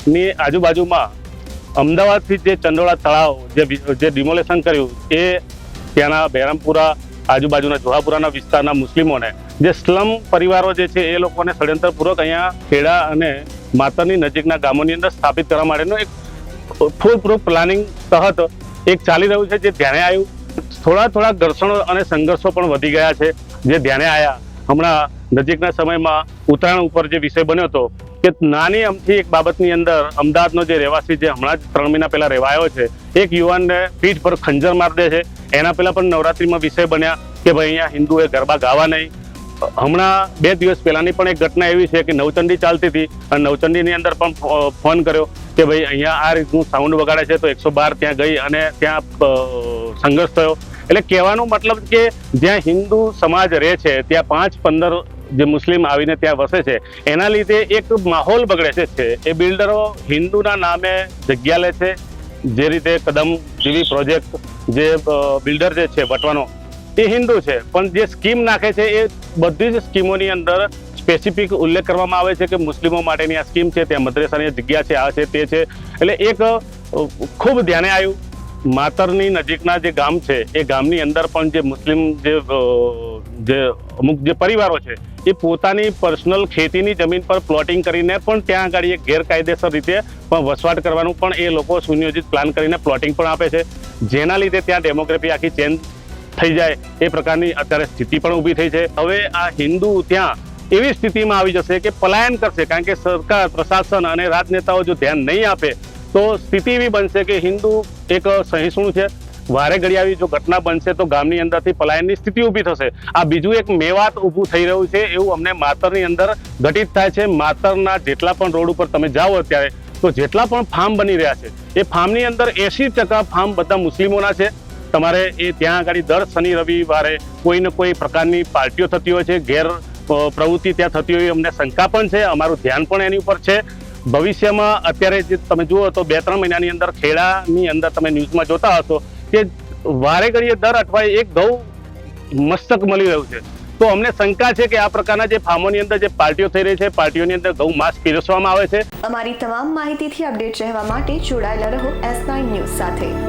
ની આજુબાજુમાં અમદાવાદથી જે ચંડોળા તળાવ જે ડિમોલેશન કર્યું એ ત્યાંના બહેરામપુરા આજુબાજુના જોહાપુરાના વિસ્તારના મુસ્લિમોને જે સ્લમ પરિવારો જે છે એ લોકોને ષડયંત્રપૂર્વક અહીંયા ખેડા અને માતરની નજીકના ગામોની અંદર સ્થાપિત કરવા માટેનું એક ફૂલ પ્રૂફ પ્લાનિંગ તહત એક ચાલી રહ્યું છે, જે ધ્યાને આવ્યું. થોડા ઘર્ષણો અને સંઘર્ષો પણ વધી ગયા છે જે ધ્યાને આવ્યા. હમણાં નજીકના સમયમાં ઉત્તરાયણ ઉપર જે વિષય બન્યો હતો કે નાની અમથી એક બાબતની અંદર અમદાવાદનો જે રહેવાસી જે હમણાં જ 3 મહિના પહેલા રહેવા આવ્યો છે, એક યુવાનને પીઠ પર ખંજર મારી દે છે. એના પહેલા પણ નવરાત્રીમાં વિષય બન્યા કે ભાઈ અહીંયા હિન્દુએ ગરબા ગાવા નહીં. હમણાં 2 દિવસ પહેલાની પણ એક ઘટના એવી છે કે નવચંડી ચાલતી હતી અને નવચંડીની અંદર પણ ફોન કર્યો કે ભાઈ અહીંયા આ રીતનું સાઉન્ડ વગાડે છે, તો 112 ત્યાં ગઈ અને ત્યાં સંઘર્ષ થયો. એટલે કહેવાનો મતલબ કે જ્યાં હિન્દુ સમાજ રહે છે ત્યાં 5-15 જે મુસ્લિમ આવીને ત્યાં વસે છે, એના લીધે એક માહોલ બગડે છે. એ બિલ્ડરો હિન્દુના નામે જગ્યા લે છે. જે રીતે કદમ જેવી પ્રોજેક્ટ જે બિલ્ડર જે છે વટવાનો એ હિન્દુ છે, પણ જે સ્કીમ નાખે છે એ બધી જ સ્કીમોની અંદર સ્પેસિફિક ઉલ્લેખ કરવામાં આવે છે કે મુસ્લિમો માટેની આ સ્કીમ છે, ત્યાં મદ્રેસાની જગ્યા છે, આ છે તે છે. એટલે એક ખૂબ ધ્યાને આવ્યું. માતરની નજીકના જે ગામ છે એ ગામની અંદર પણ જે મુસ્લિમ જે અમુક જે પરિવારો છે એ પોતાની પર્સનલ ખેતીની જમીન પર પ્લોટિંગ કરીને પણ ત્યાં આગળ એક ગેરકાયદેસર રીતે પણ વસવાટ કરવાનું પણ એ લોકો સુનિયોજિત પ્લાન કરીને પ્લોટિંગ પણ આપે છે, જેના લીધે ત્યાં ડેમોગ્રાફી આખી ચેન્જ થઈ જાય એ પ્રકારની અત્યારે સ્થિતિ પણ ઊભી થઈ છે. હવે આ હિન્દુ ત્યાં એવી સ્થિતિમાં આવી જશે કે પલાયન કરશે, કારણ કે સરકાર, પ્રશાસન અને રાજનેતાઓ જો ધ્યાન નહીં આપે તો સ્થિતિ એવી બનશે કે હિન્દુ એક સહિષ્ણુ છે. વારે ઘડી આવી જો ઘટના બનશે તો ગામની અંદરથી પલાયનની સ્થિતિ ઊભી થશે. આ બીજું એક મેવાત ઊભું થઈ રહ્યું છે એવું અમને માતરની અંદર ઘટિત થાય છે. માતરના જેટલા પણ રોડ ઉપર તમે જાઓ અત્યારે તો જેટલા પણ ફાર્મ બની રહ્યા છે એ ફાર્મની અંદર 80% ફાર્મ બધા મુસ્લિમોના છે. તમારે એ ત્યાં આગળ દર શનિ રવિવારે કોઈ ને કોઈ પ્રકારની પાર્ટીઓ થતી હોય છે, ગેર પ્રવૃત્તિ ત્યાં થતી હોય, અમને શંકા પણ છે. અમારું ધ્યાન પણ એની ઉપર છે. ભવિષ્યમાં અત્યારે જે તમે જુઓ તો 2-3 મહિનાની અંદર ખેડાની અંદર તમે ન્યૂઝમાં જોતા હશો કે વારે ઘડીએ દર અઠવાડિયે એક ગૌ મસ્તક મળી રહ્યું છે. તો અમને શંકા છે કે આ પ્રકારના જે ફાર્મોની અંદર જે પાર્ટીઓ થઈ રહી છે, પાર્ટીઓની અંદર ગૌ માંસ પીરસવામાં આવે છે. અમારી તમામ માહિતીથી અપડેટ રહેવા માટે જોડાયેલા રહો S9 ન્યૂઝ સાથે.